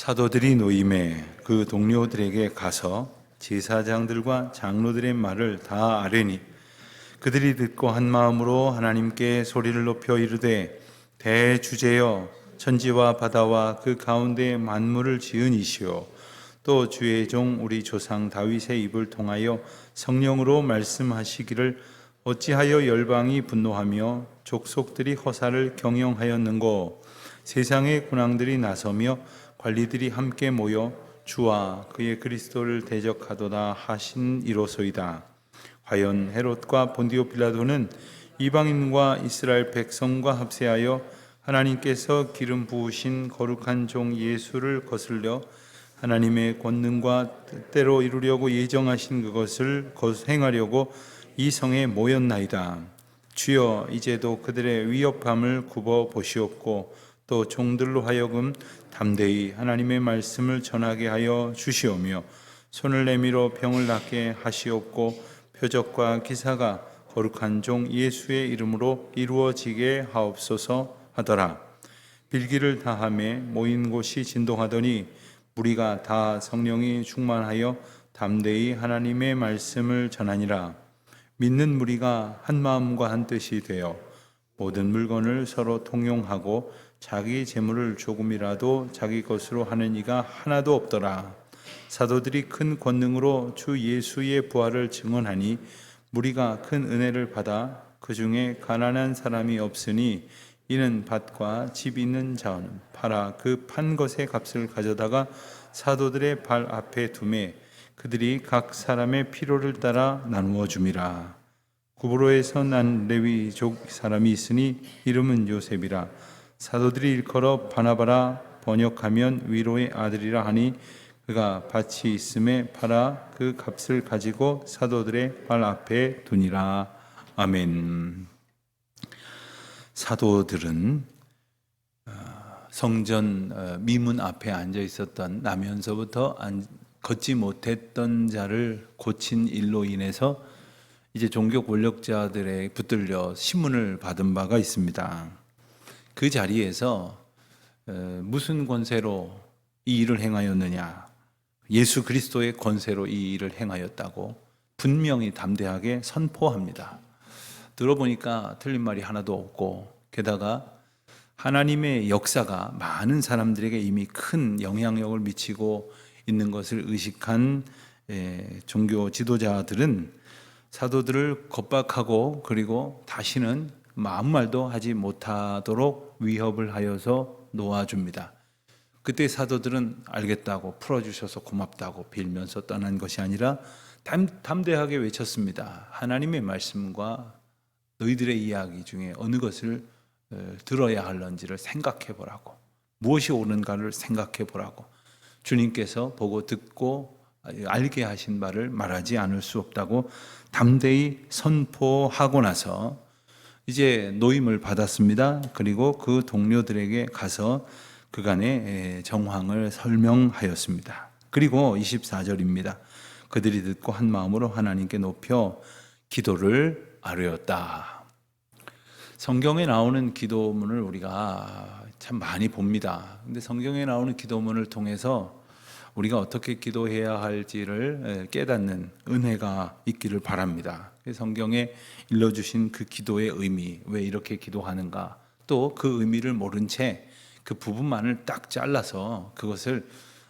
사도들이 노임에 그 동료들에게 가서 제사장들과 장로들의 말을 다 아뢰니 그들이 듣고 한 마음으로 하나님께 소리를 높여 이르되 대주제여 천지와 바다와 그 가운데 만물을 지은 이시오 또 주의 종 우리 조상 다윗의 입을 통하여 성령으로 말씀하시기를 어찌하여 열방이 분노하며 족속들이 허사를 경영하였는고 세상의 군왕들이 나서며 관리들이 함께 모여 주와 그의 그리스도를 대적하도다 하신 이로소이다. 과연 헤롯과 본디오 빌라도는 이방인과 이스라엘 백성과 합세하여 하나님께서 기름 부으신 거룩한 종 예수를 거슬려 하나님의 권능과 뜻대로 이루려고 예정하신 그것을 행하려고 이 성에 모였나이다. 주여 이제도 그들의 위협함을 굽어 보시옵고 또 종들로 하여금 담대히 하나님의 말씀을 전하게 하여 주시오며 손을 내밀어 병을 낫게 하시옵고 표적과 기사가 거룩한 종 예수의 이름으로 이루어지게 하옵소서 하더라. 빌기를 다함에 모인 곳이 진동하더니 무리가 다 성령이 충만하여 담대히 하나님의 말씀을 전하니라. 믿는 무리가 한 마음과 한 뜻이 되어 모든 물건을 서로 통용하고 자기 재물을 조금이라도 자기 것으로 하는 이가 하나도 없더라. 사도들이 큰 권능으로 주 예수의 부활을 증언하니 무리가 큰 은혜를 받아 그 중에 가난한 사람이 없으니 이는 밭과 집 있는 자는 팔아 그 판 것의 값을 가져다가 사도들의 발 앞에 두매 그들이 각 사람의 필요를 따라 나누어 줌이라. 구브로에서 난 레위족 사람이 있으니 이름은 요셉이라. 사도들이 일컬어 바나바라 번역하면 위로의 아들이라 하니 그가 밭이 있음에 팔아 그 값을 가지고 사도들의 발 앞에 두니라. 아멘. 사도들은 성전 미문 앞에 앉아 있었던 나면서부터 걷지 못했던 자를 고친 일로 인해서 이제 종교 권력자들에 붙들려 신문을 받은 바가 있습니다. 그 자리에서 무슨 권세로 이 일을 행하였느냐? 예수 그리스도의 권세로 이 일을 행하였다고 분명히 담대하게 선포합니다. 들어보니까 틀린 말이 하나도 없고 게다가 하나님의 역사가 많은 사람들에게 이미 큰 영향력을 미치고 있는 것을 의식한 종교 지도자들은 사도들을 겁박하고 그리고 다시는 아무 말도 하지 못하도록 위협을 하여서 놓아줍니다. 그때 사도들은 알겠다고 풀어주셔서 고맙다고 빌면서 떠난 것이 아니라 담대하게 외쳤습니다. 하나님의 말씀과 너희들의 이야기 중에 어느 것을 들어야 할런지를 생각해 보라고, 무엇이 옳은가를 생각해 보라고, 주님께서 보고 듣고 알게 하신 바를 말하지 않을 수 없다고 담대히 선포하고 나서 이제 노임을 받았습니다. 그리고 그 동료들에게 가서 그간의 정황을 설명하였습니다. 그리고 24절입니다. 그들이 듣고 한 마음으로 하나님께 높여 기도를 아뢰었다. 성경에 나오는 기도문을 우리가 참 많이 봅니다. 근데 성경에 나오는 기도문을 통해서 우리가 어떻게 기도해야 할지를 깨닫는 은혜가 있기를 바랍니다. 성경에 일러주신 그 기도의 의미, 왜 이렇게 기도하는가, 또 그 의미를 모른 채 그 부분만을 딱 잘라서 그것을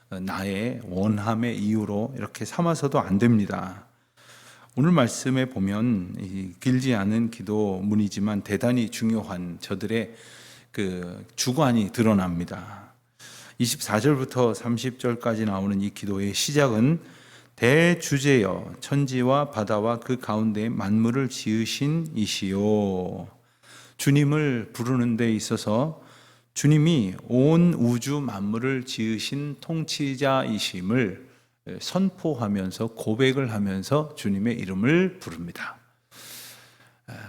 나의 원함의 이유로 이렇게 삼아서도 안 됩니다. 오늘 말씀에 보면 길지 않은 기도문이지만 대단히 중요한 저들의 그 주관이 드러납니다. 24절부터 30절까지 나오는 이 기도의 시작은 대주제여 천지와 바다와 그 가운데 만물을 지으신 이시요. 주님을 부르는 데 있어서 주님이 온 우주 만물을 지으신 통치자이심을 선포하면서 고백을 하면서 주님의 이름을 부릅니다.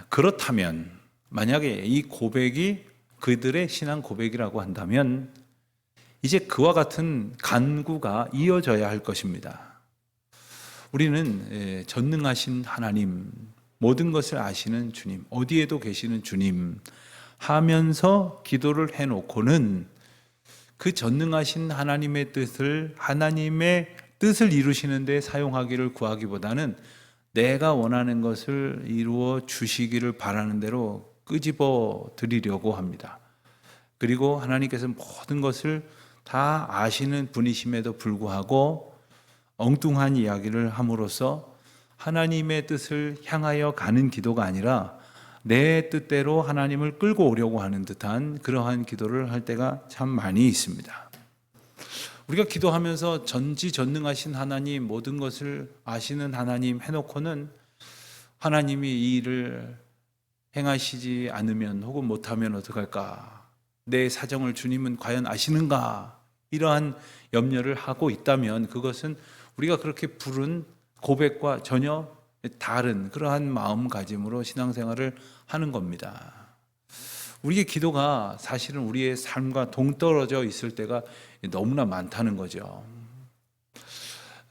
그렇다면 만약에 이 고백이 그들의 신앙 고백이라고 한다면 이제 그와 같은 간구가 이어져야 할 것입니다. 우리는 전능하신 하나님, 모든 것을 아시는 주님, 어디에도 계시는 주님 하면서 기도를 해놓고는 그 전능하신 하나님의 뜻을 이루시는 데 사용하기를 구하기보다는 내가 원하는 것을 이루어 주시기를 바라는 대로 끄집어 드리려고 합니다. 그리고 하나님께서 모든 것을 다 아시는 분이심에도 불구하고 엉뚱한 이야기를 함으로써 하나님의 뜻을 향하여 가는 기도가 아니라 내 뜻대로 하나님을 끌고 오려고 하는 듯한 그러한 기도를 할 때가 참 많이 있습니다. 우리가 기도하면서 전지전능하신 하나님, 모든 것을 아시는 하나님 해놓고는 하나님이 이 일을 행하시지 않으면 혹은 못하면 어떡할까? 내 사정을 주님은 과연 아시는가? 이러한 염려를 하고 있다면 그것은 우리가 그렇게 부른 고백과 전혀 다른 그러한 마음가짐으로 신앙생활을 하는 겁니다. 우리의 기도가 사실은 우리의 삶과 동떨어져 있을 때가 너무나 많다는 거죠.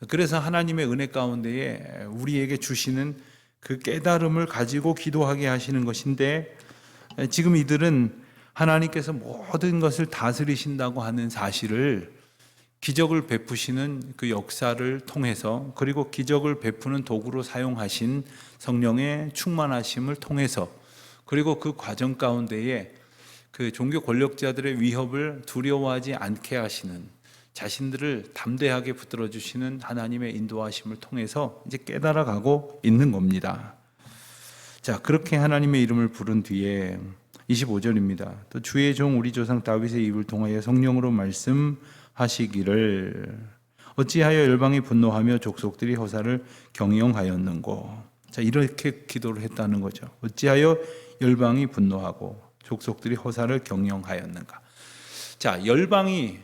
그래서 하나님의 은혜 가운데에 우리에게 주시는 그 깨달음을 가지고 기도하게 하시는 것인데, 지금 이들은 하나님께서 모든 것을 다스리신다고 하는 사실을 기적을 베푸시는 그 역사를 통해서, 그리고 기적을 베푸는 도구로 사용하신 성령의 충만하심을 통해서, 그리고 그 과정 가운데에 그 종교 권력자들의 위협을 두려워하지 않게 하시는, 자신들을 담대하게 붙들어 주시는 하나님의 인도하심을 통해서 이제 깨달아가고 있는 겁니다. 자, 그렇게 하나님의 이름을 부른 뒤에 25절입니다. 또 주의 종 우리 조상 다윗의 입을 통하여 성령으로 말씀하시기를 어찌하여 열방이 분노하며 족속들이 허사를 경영하였는고. 자, 이렇게 기도를 했다는 거죠. 어찌하여 열방이 분노하고 족속들이 허사를 경영하였는가. 자, 열방이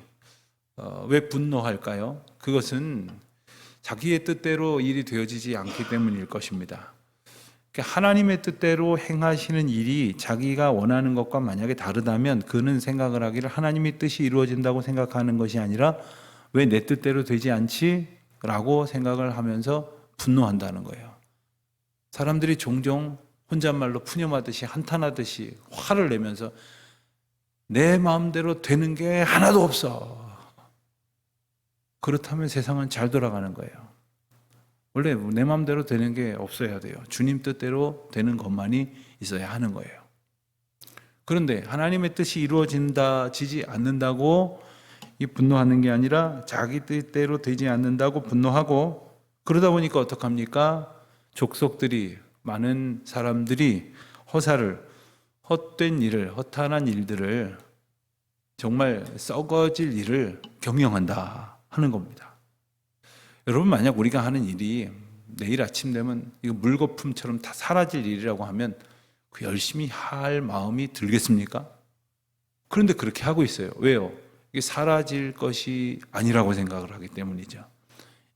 왜 분노할까요? 그것은 자기의 뜻대로 일이 되어지지 않기 때문일 것입니다. 하나님의 뜻대로 행하시는 일이 자기가 원하는 것과 만약에 다르다면 그는 생각을 하기를 하나님의 뜻이 이루어진다고 생각하는 것이 아니라 왜 내 뜻대로 되지 않지? 라고 생각을 하면서 분노한다는 거예요. 사람들이 종종 혼잣말로 푸념하듯이 한탄하듯이 화를 내면서 내 마음대로 되는 게 하나도 없어. 그렇다면 세상은 잘 돌아가는 거예요. 원래 내 마음대로 되는 게 없어야 돼요. 주님 뜻대로 되는 것만이 있어야 하는 거예요. 그런데 하나님의 뜻이 이루어지지 않는다고 분노하는 게 아니라 자기 뜻대로 되지 않는다고 분노하고, 그러다 보니까 어떡합니까? 족속들이, 많은 사람들이 헛된 일을, 허탄한 일들을, 정말 썩어질 일을 경영한다 하는 겁니다. 여러분, 만약 우리가 하는 일이 내일 아침 되면 이거 물거품처럼 다 사라질 일이라고 하면 그 열심히 할 마음이 들겠습니까? 그런데 그렇게 하고 있어요. 왜요? 이게 사라질 것이 아니라고 생각을 하기 때문이죠.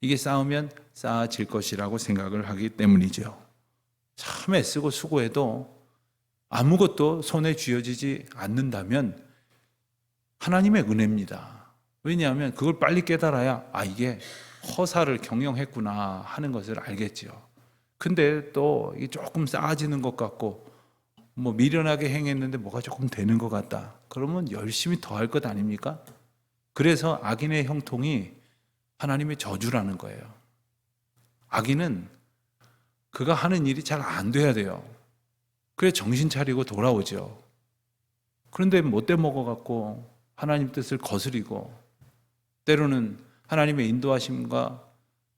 이게 쌓으면 쌓아질 것이라고 생각을 하기 때문이죠. 참 애쓰고 수고해도 아무것도 손에 쥐어지지 않는다면 하나님의 은혜입니다. 왜냐하면 그걸 빨리 깨달아야 이게 허사를 경영했구나 하는 것을 알겠죠. 근데 또 조금 쌓아지는 것 같고 미련하게 행했는데 뭐가 조금 되는 것 같다. 그러면 열심히 더 할 것 아닙니까? 그래서 악인의 형통이 하나님의 저주라는 거예요. 악인은 그가 하는 일이 잘 안 돼야 돼요. 그래 정신 차리고 돌아오죠. 그런데 못돼 먹어갖고 하나님 뜻을 거스리고, 때로는 하나님의 인도하심과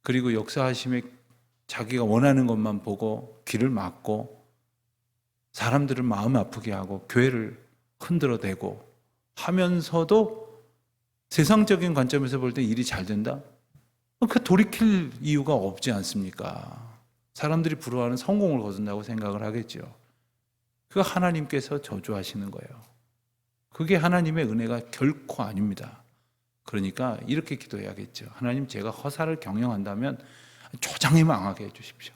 그리고 역사하심에 자기가 원하는 것만 보고 길을 막고 사람들을 마음 아프게 하고 교회를 흔들어대고 하면서도 세상적인 관점에서 볼 때 일이 잘 된다? 그 돌이킬 이유가 없지 않습니까? 사람들이 부러워하는 성공을 거둔다고 생각을 하겠죠. 그거 하나님께서 저주하시는 거예요. 그게 하나님의 은혜가 결코 아닙니다. 그러니까 이렇게 기도해야겠죠. 하나님, 제가 허사를 경영한다면 초장에 망하게 해주십시오.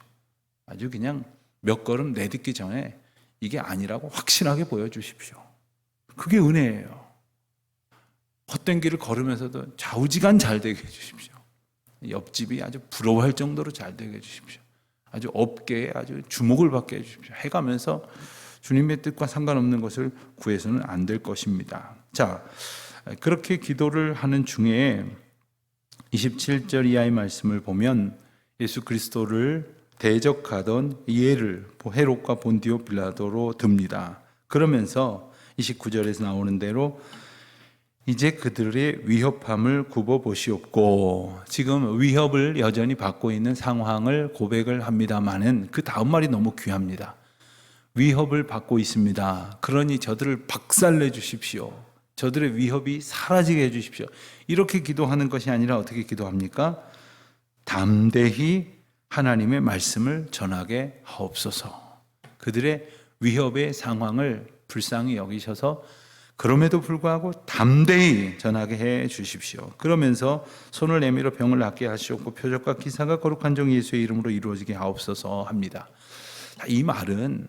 아주 그냥 몇 걸음 내딛기 전에 이게 아니라고 확실하게 보여주십시오. 그게 은혜예요. 헛된 길을 걸으면서도 좌우지간 잘 되게 해주십시오. 옆집이 아주 부러워할 정도로 잘 되게 해주십시오. 아주 업계에 아주 주목을 받게 해주십시오. 해가면서 주님의 뜻과 상관없는 것을 구해서는 안 될 것입니다. 자, 그렇게 기도를 하는 중에 27절 이하의 말씀을 보면 예수 그리스도를 대적하던 예를 헤롯과 본디오 빌라도로 듭니다. 그러면서 29절에서 나오는 대로 이제 그들의 위협함을 굽어보시옵고, 지금 위협을 여전히 받고 있는 상황을 고백을 합니다마는 그 다음 말이 너무 귀합니다. 위협을 받고 있습니다. 그러니 저들을 박살내 주십시오. 저들의 위협이 사라지게 해 주십시오. 이렇게 기도하는 것이 아니라 어떻게 기도합니까? 담대히 하나님의 말씀을 전하게 하옵소서. 그들의 위협의 상황을 불쌍히 여기셔서 그럼에도 불구하고 담대히 전하게 해 주십시오. 그러면서 손을 내밀어 병을 낫게 하시옵고 표적과 기사가 거룩한 종 예수의 이름으로 이루어지게 하옵소서 합니다. 이 말은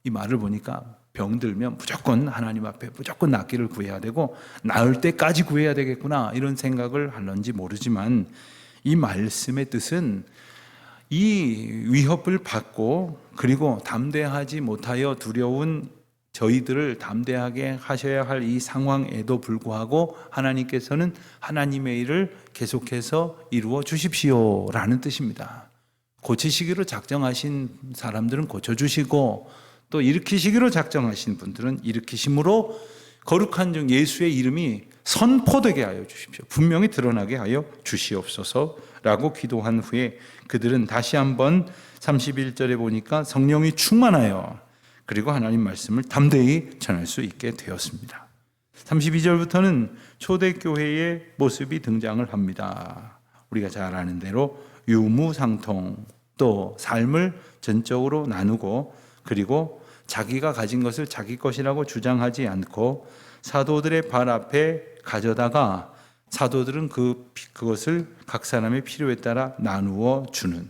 이 말을 보니까 병들면 무조건 하나님 앞에 무조건 낫기를 구해야 되고 나을 때까지 구해야 되겠구나 이런 생각을 하는지 모르지만, 이 말씀의 뜻은 이 위협을 받고 그리고 담대하지 못하여 두려운 저희들을 담대하게 하셔야 할 이 상황에도 불구하고 하나님께서는 하나님의 일을 계속해서 이루어 주십시오 라는 뜻입니다. 고치시기로 작정하신 사람들은 고쳐주시고, 또 일으키시기로 작정하신 분들은 일으키심으로 거룩한 종 예수의 이름이 선포되게 하여 주십시오. 분명히 드러나게 하여 주시옵소서라고 기도한 후에 그들은 다시 한번 31절에 보니까 성령이 충만하여 그리고 하나님 말씀을 담대히 전할 수 있게 되었습니다. 32절부터는 초대교회의 모습이 등장을 합니다. 우리가 잘 아는 대로 유무상통, 또 삶을 전적으로 나누고 그리고 자기가 가진 것을 자기 것이라고 주장하지 않고 사도들의 발 앞에 가져다가 사도들은 그것을 각 사람의 필요에 따라 나누어 주는,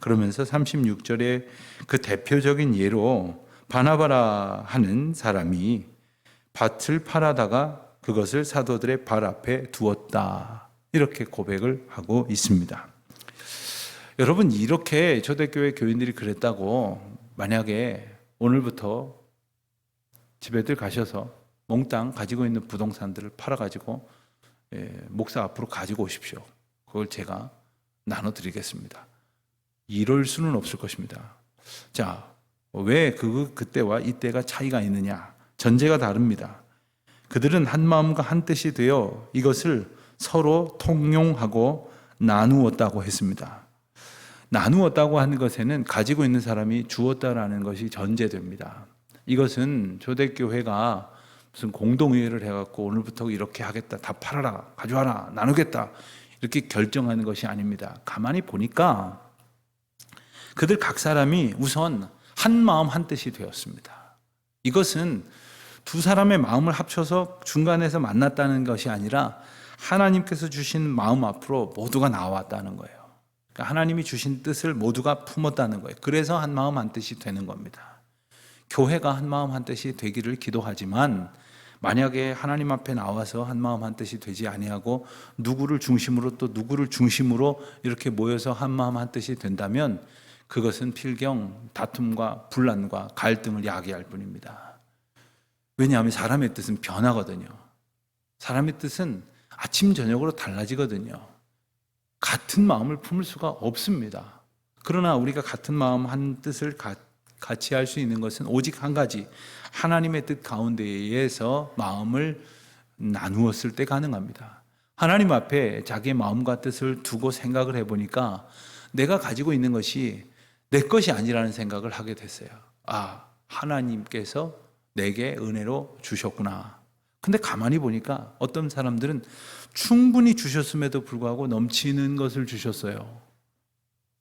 그러면서 36절에 그 대표적인 예로 바나바라 하는 사람이 밭을 팔아다가 그것을 사도들의 발 앞에 두었다, 이렇게 고백을 하고 있습니다. 여러분, 이렇게 초대교회 교인들이 그랬다고 만약에 오늘부터 집에들 가셔서 몽땅 가지고 있는 부동산들을 팔아가지고 목사 앞으로 가지고 오십시오. 그걸 제가 나눠드리겠습니다. 이럴 수는 없을 것입니다. 자, 왜 그때와 이때가 차이가 있느냐? 전제가 다릅니다. 그들은 한 마음과 한 뜻이 되어 이것을 서로 통용하고 나누었다고 했습니다. 나누었다고 하는 것에는 가지고 있는 사람이 주었다라는 것이 전제됩니다. 이것은 초대교회가 무슨 공동의회를 해갖고 오늘부터 이렇게 하겠다, 다 팔아라, 가져와라, 나누겠다 이렇게 결정하는 것이 아닙니다. 가만히 보니까 그들 각 사람이 우선 한 마음 한 뜻이 되었습니다. 이것은 두 사람의 마음을 합쳐서 중간에서 만났다는 것이 아니라 하나님께서 주신 마음 앞으로 모두가 나왔다는 거예요. 그러니까 하나님이 주신 뜻을 모두가 품었다는 거예요. 그래서 한 마음 한 뜻이 되는 겁니다. 교회가 한 마음 한 뜻이 되기를 기도하지만 만약에 하나님 앞에 나와서 한 마음 한 뜻이 되지 아니하고 누구를 중심으로 또 누구를 중심으로 이렇게 모여서 한 마음 한 뜻이 된다면 그것은 필경 다툼과 분란과 갈등을 야기할 뿐입니다. 왜냐하면 사람의 뜻은 변하거든요. 사람의 뜻은 아침 저녁으로 달라지거든요. 같은 마음을 품을 수가 없습니다. 그러나 우리가 같은 마음 한 뜻을 같이 할 수 있는 것은 오직 한 가지, 하나님의 뜻 가운데에서 마음을 나누었을 때 가능합니다. 하나님 앞에 자기의 마음과 뜻을 두고 생각을 해보니까 내가 가지고 있는 것이 내 것이 아니라는 생각을 하게 됐어요. 하나님께서 내게 은혜로 주셨구나. 근데 가만히 보니까 어떤 사람들은 충분히 주셨음에도 불구하고 넘치는 것을 주셨어요.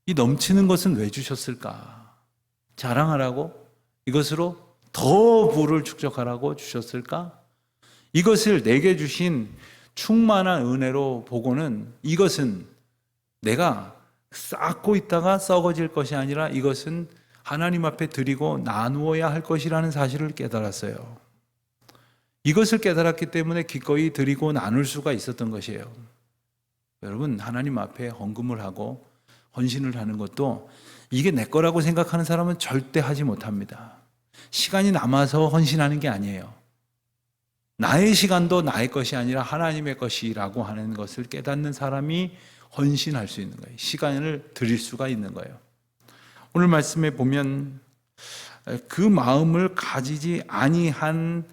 이 넘치는 것은 왜 주셨을까? 자랑하라고? 이것으로 더 부를 축적하라고 주셨을까? 이것을 내게 주신 충만한 은혜로 보고는 이것은 내가 쌓고 있다가 썩어질 것이 아니라 이것은 하나님 앞에 드리고 나누어야 할 것이라는 사실을 깨달았어요. 이것을 깨달았기 때문에 기꺼이 드리고 나눌 수가 있었던 것이에요. 여러분, 하나님 앞에 헌금을 하고 헌신을 하는 것도 이게 내 거라고 생각하는 사람은 절대 하지 못합니다. 시간이 남아서 헌신하는 게 아니에요. 나의 시간도 나의 것이 아니라 하나님의 것이라고 하는 것을 깨닫는 사람이 헌신할 수 있는 거예요. 시간을 드릴 수가 있는 거예요. 오늘 말씀에 보면 그 마음을 가지지 아니한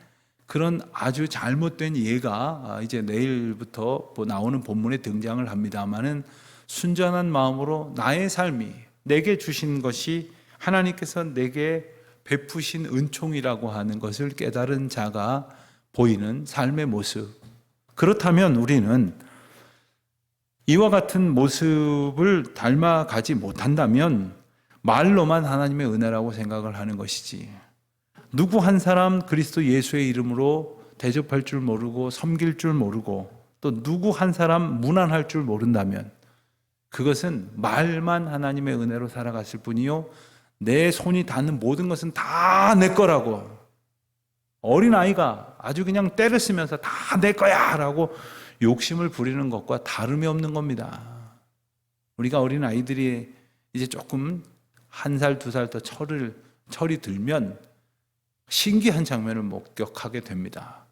그런 아주 잘못된 예가 이제 내일부터 나오는 본문에 등장을 합니다마는, 순전한 마음으로 나의 삶이, 내게 주신 것이 하나님께서 내게 베푸신 은총이라고 하는 것을 깨달은 자가 보이는 삶의 모습. 그렇다면 우리는 이와 같은 모습을 닮아가지 못한다면 말로만 하나님의 은혜라고 생각을 하는 것이지, 누구 한 사람 그리스도 예수의 이름으로 대접할 줄 모르고 섬길 줄 모르고 또 누구 한 사람 문안할 줄 모른다면 그것은 말만 하나님의 은혜로 살아갔을 뿐이요, 내 손이 닿는 모든 것은 다 내 거라고, 어린아이가 아주 그냥 때를 쓰면서 다 내 거야 라고 욕심을 부리는 것과 다름이 없는 겁니다. 우리가 어린아이들이 이제 조금 1살, 2살 더 철이 들면 신기한 장면을 목격하게 됩니다.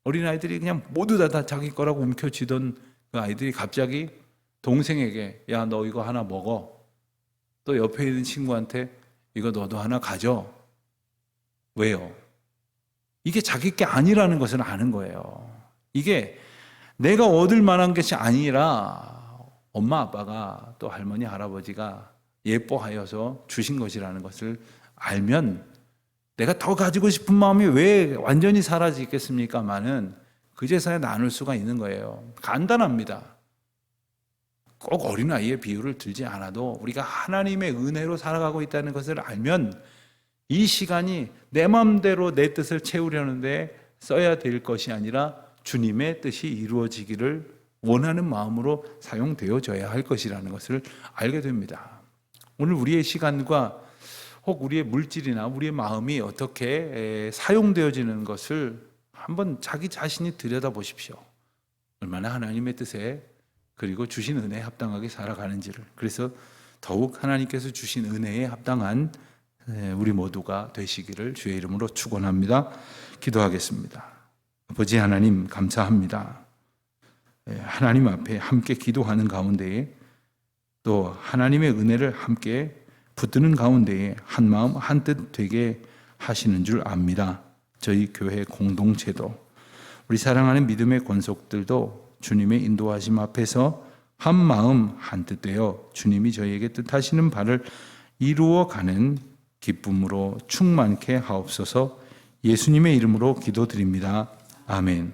어린아이들이 그냥 모두 다 자기 거라고 움켜쥐던 그 아이들이 갑자기 동생에게 야, 너 이거 하나 먹어. 또 옆에 있는 친구한테 이거 너도 하나 가져. 왜요? 이게 자기 게 아니라는 것을 아는 거예요. 이게 내가 얻을 만한 것이 아니라 엄마 아빠가 또 할머니 할아버지가 예뻐하여서 주신 것이라는 것을 알면 내가 더 가지고 싶은 마음이 왜 완전히 사라지겠습니까마는 그제서야 나눌 수가 있는 거예요. 간단합니다. 꼭 어린아이의 비유를 들지 않아도 우리가 하나님의 은혜로 살아가고 있다는 것을 알면 이 시간이 내 마음대로 내 뜻을 채우려는데 써야 될 것이 아니라 주님의 뜻이 이루어지기를 원하는 마음으로 사용되어져야 할 것이라는 것을 알게 됩니다. 오늘 우리의 시간과 혹 우리의 물질이나 우리의 마음이 어떻게 사용되어지는 것을 한번 자기 자신이 들여다보십시오. 얼마나 하나님의 뜻에 그리고 주신 은혜에 합당하게 살아가는지를. 그래서 더욱 하나님께서 주신 은혜에 합당한 우리 모두가 되시기를 주의 이름으로 축원합니다. 기도하겠습니다. 아버지 하나님, 감사합니다. 하나님 앞에 함께 기도하는 가운데에 또 하나님의 은혜를 함께 붙드는 가운데에 한 마음 한 뜻 되게 하시는 줄 압니다. 저희 교회 공동체도 우리 사랑하는 믿음의 권속들도 주님의 인도하심 앞에서 한 마음 한 뜻 되어 주님이 저희에게 뜻하시는 바를 이루어가는 기쁨으로 충만케 하옵소서. 예수님의 이름으로 기도드립니다. 아멘.